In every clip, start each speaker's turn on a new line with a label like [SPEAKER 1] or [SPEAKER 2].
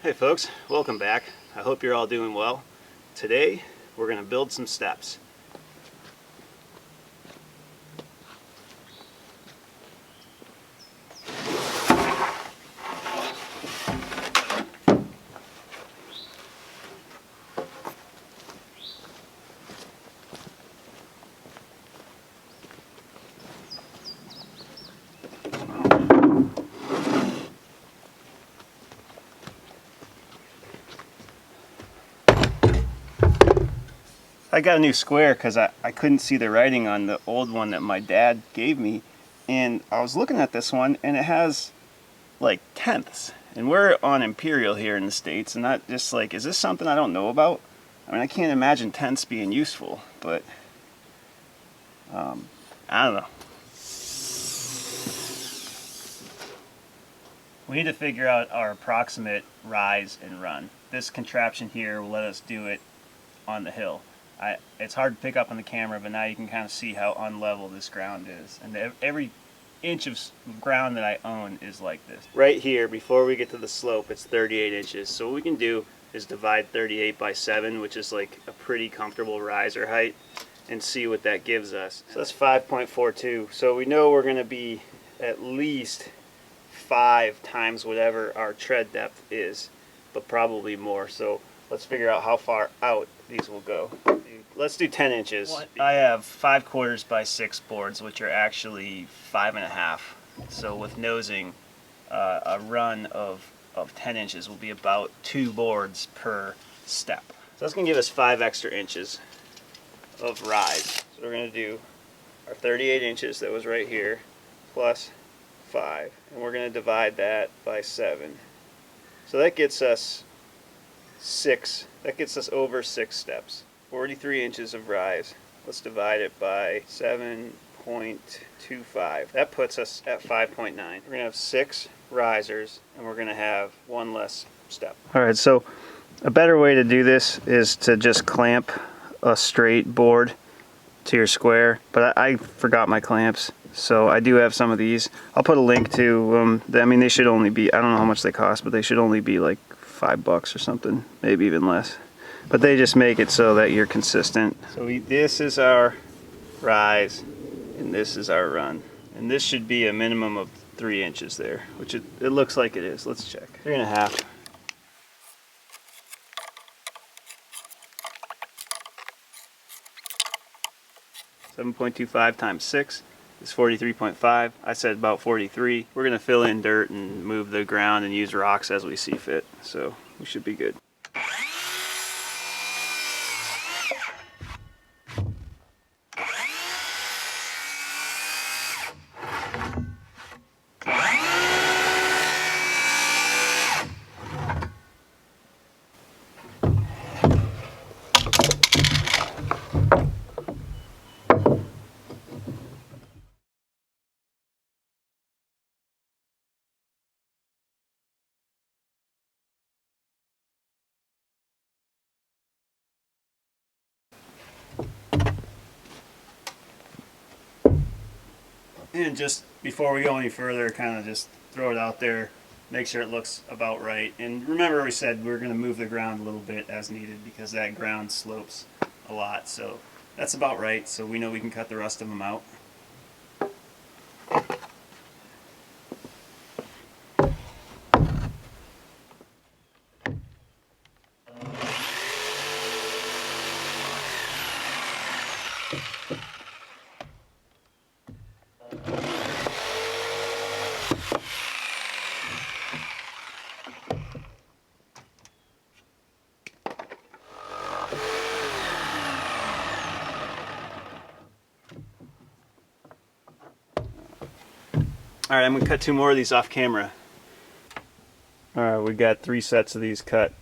[SPEAKER 1] Hey folks, welcome back. I hope you're all doing well. Today we're going to build some steps. I got a new square because I couldn't see the writing on the old one that my dad gave me, and I was looking at this one and it has like tenths, and we're on imperial here in the States, and that just like, is this something I don't know about? I mean, I can't imagine tenths being useful, but I don't know. We need to figure out our approximate rise and run. This contraption here will let us do it on the hill. It's hard to pick up on the camera, but now you can kind of see how unlevel this ground is. And every inch of ground that I own is like this. Right here, before we get to the slope, it's 38 inches. So what we can do is divide 38 by 7, which is like a pretty comfortable riser height, and see what that gives us. So that's 5.42. So we know we're going to be at least 5 times whatever our tread depth is, but probably more. So let's figure out how far out these will go. Let's do 10 inches. I have 5/4 by 6 boards, which are actually 5.5. So with nosing, a run of 10 inches will be about 2 boards per step. So that's going to give us 5 extra inches of rise. So we're going to do our 38 inches that was right here, plus 5. And we're going to divide that by 7. So that gets us 6. That gets us over 6 steps. 43 inches of rise. Let's divide it by 7.25. That puts us at 5.9. We're going to have 6 risers, and we're going to have 1 less step. Alright, so a better way to do this is to just clamp a straight board to your square, but I forgot my clamps, so I do have some of these. I'll put a link to I mean, they should only be, I don't know how much they cost, but they should only be like $5 or something, maybe even less. But they just make it so that you're consistent. So this is our rise, and this is our run. And this should be a minimum of 3 inches there, which it looks like it is. Let's check. 3.5. .25 times 6 is 43.5. I said about 43. We're going to fill in dirt and move the ground and use rocks as we see fit. So we should be good. And just before we go any further, kind of just throw it out there, make sure it looks about right. And remember, we said we're going to move the ground a little bit as needed because that ground slopes a lot. So that's about right, so we know we can cut the rest of them out. Alright, I'm going to cut 2 more of these off camera. Alright, we got 3 sets of these cut.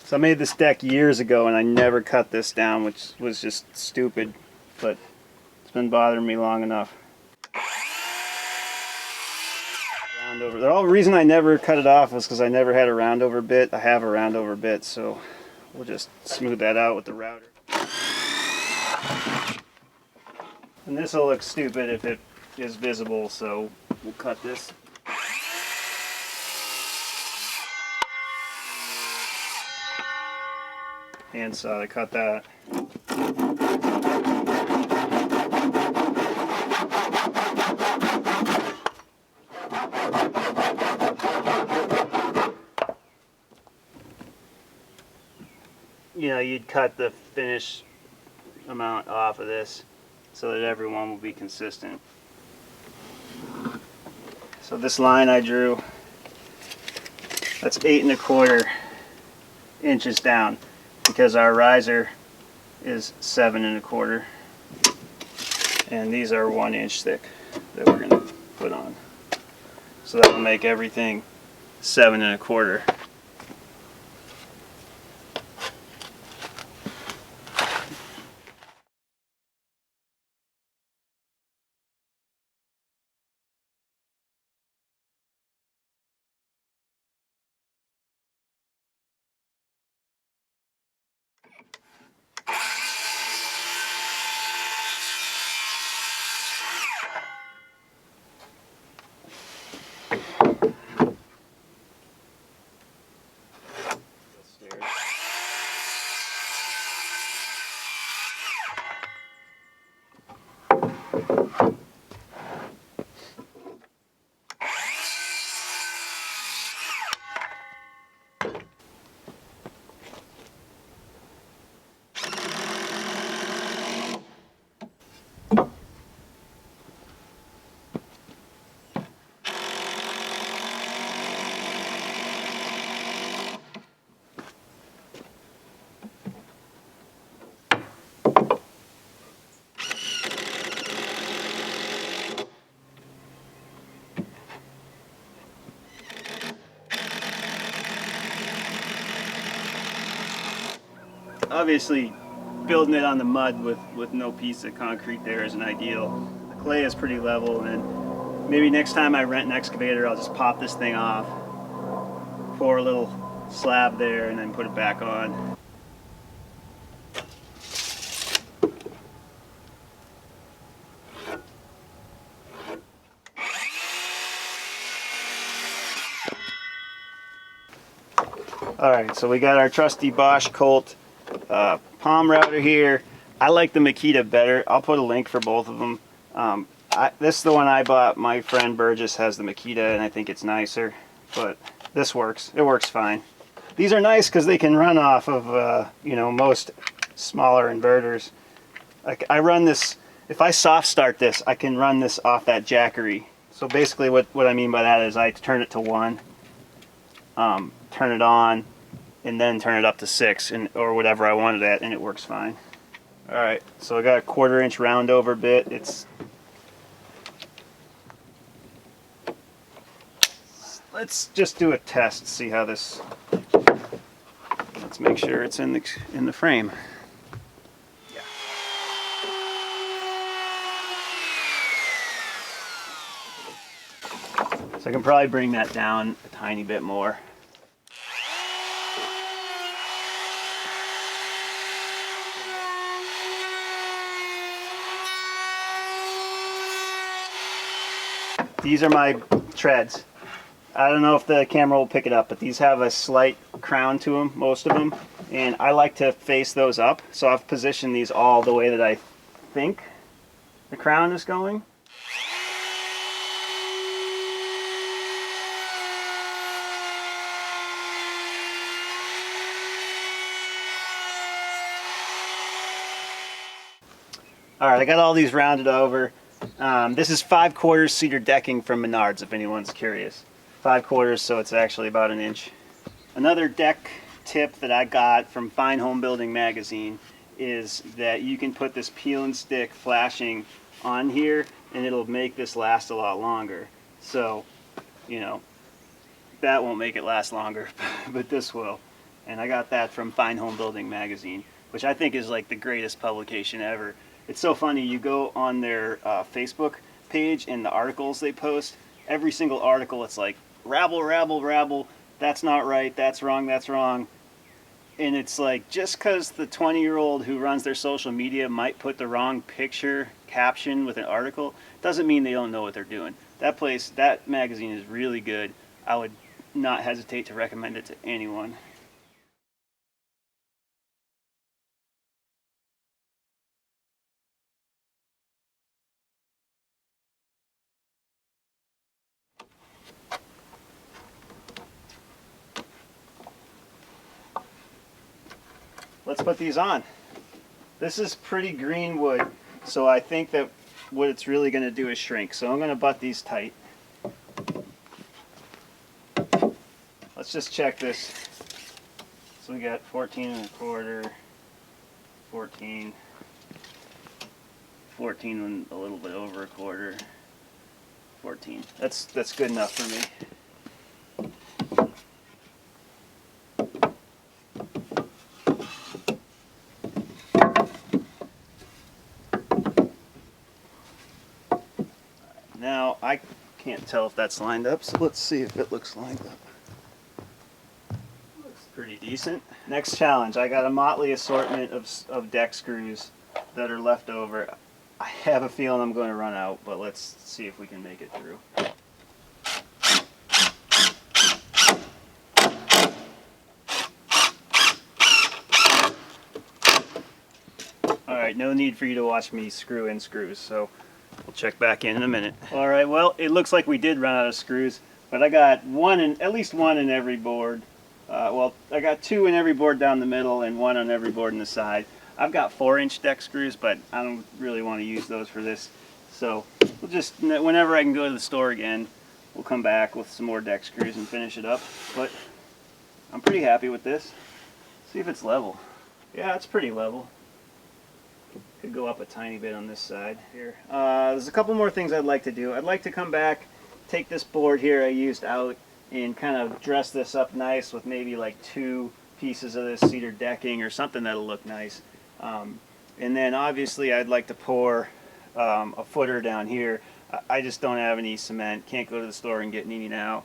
[SPEAKER 1] So I made this deck years ago and I never cut this down, which was just stupid, but it's been bothering me long enough. over. The whole reason I never cut it off was because I never had a roundover bit. I have a roundover bit, so we'll just smooth that out with the router. And this will look stupid if it is visible, so we'll cut this. Handsaw to cut that. You know, you'd cut the finish amount off of this so that everyone will be consistent. So this line I drew, that's 8 1/4 inches down, because our riser is 7 1/4, and these are 1 inch thick that we're going to put on. So that will make everything 7 1/4. Obviously, building it on the mud with no piece of concrete there isn't ideal. The clay is pretty level, and maybe next time I rent an excavator, I'll just pop this thing off, pour a little slab there, and then put it back on. Alright, so we got our trusty Bosch Colt palm router here. I like the Makita better. I'll put a link for both of them. This is the one I bought. My friend Burgess has the Makita, and I think it's nicer, but this works. It works fine. These are nice because they can run off of you know, most smaller inverters. Like, I run this, if I soft start this, I can run this off that Jackery. So basically what I mean by that is I turn it to 1, turn it on, and then turn it up to 6, or whatever I want it at, and it works fine. Alright, so I got a 1/4 inch round over bit. Let's just do a test, see how this, let's make sure it's in the frame. Yeah. So I can probably bring that down a tiny bit more. These are my treads. I don't know if the camera will pick it up, but these have a slight crown to them, most of them, and I like to face those up, so I've positioned these all the way that I think the crown is going. Alright, I got all these rounded over. This is 5/4 cedar decking from Menards, if anyone's curious. 5/4, so it's actually about 1 inch. Another deck tip that I got from Fine Home Building magazine is that you can put this peel and stick flashing on here, and it'll make this last a lot longer. So, you know, that won't make it last longer, but this will. And I got that from Fine Home Building magazine, which I think is like the greatest publication ever. It's so funny, you go on their Facebook page and the articles they post, every single article it's like rabble, rabble, rabble, that's not right, that's wrong, that's wrong. And it's like, just because the 20-year-old who runs their social media might put the wrong picture caption with an article, doesn't mean they don't know what they're doing. That magazine is really good. I would not hesitate to recommend it to anyone. Let's put these on. This is pretty green wood, so I think that what it's really going to do is shrink. So I'm going to butt these tight. Let's just check this. So we got 14 1/4, 14, 14 and a little bit over a quarter, 14. That's good enough for me. Now, I can't tell if that's lined up, so let's see if it looks lined up. Looks pretty decent. Next challenge, I got a motley assortment of deck screws that are left over. I have a feeling I'm going to run out, but let's see if we can make it through. Alright, no need for you to watch me screw in screws, so we'll check back in a minute. Alright, well, it looks like we did run out of screws, but I got at least one in every board. Well, I got 2 in every board down the middle and 1 on every board in the side. I've got 4-inch deck screws, but I don't really want to use those for this. So we'll just, whenever I can go to the store again, we'll come back with some more deck screws and finish it up. But I'm pretty happy with this. See if it's level. Yeah, it's pretty level. Could go up a tiny bit on this side here. There's a couple more things I'd like to do. I'd like to come back, take this board here I used out, and kind of dress this up nice with maybe like 2 pieces of this cedar decking or something that'll look nice. And then obviously I'd like to pour a footer down here. I just don't have any cement. Can't go to the store and get any now.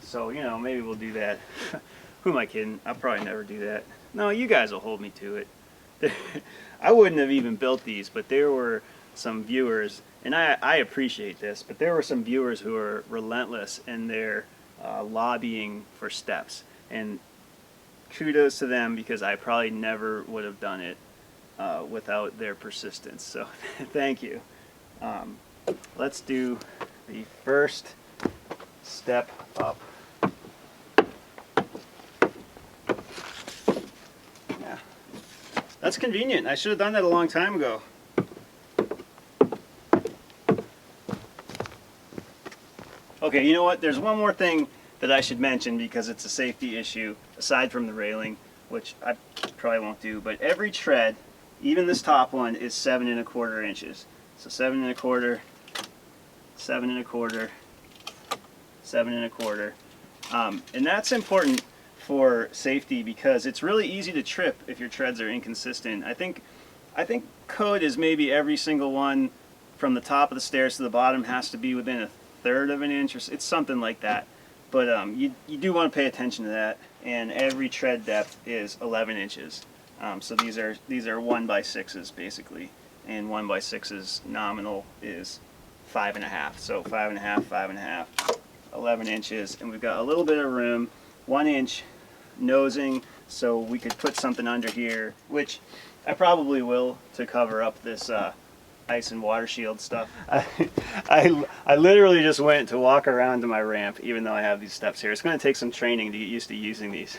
[SPEAKER 1] So, you know, maybe we'll do that. Who am I kidding? I'll probably never do that. No, you guys will hold me to it. I wouldn't have even built these, but there were some viewers, and I appreciate this, but there were some viewers who are relentless in their lobbying for steps. And kudos to them, because I probably never would have done it without their persistence. So thank you. Let's do the first step up. Yeah, that's convenient. I should have done that a long time ago. Okay, you know what? There's one more thing that I should mention, because it's a safety issue, aside from the railing, which I probably won't do, but every tread, even this top one, is 7 1/4 inches. So 7 1/4, 7 1/4, 7 1/4. And that's important for safety, because it's really easy to trip if your treads are inconsistent. I think code is maybe every single one from the top of the stairs to the bottom has to be within 1/3 of an inch, or it's something like that. But you do want to pay attention to that. And every tread depth is 11 inches. So these are 1x6s basically, and 1x6s nominal is 5.5. So 5.5, 5.5, 11 inches, and we've got a little bit of room, 1 inch nosing, so we could put something under here, which I probably will, to cover up this ice and water shield stuff. I literally just went to walk around to my ramp, even though I have these steps here. It's going to take some training to get used to using these.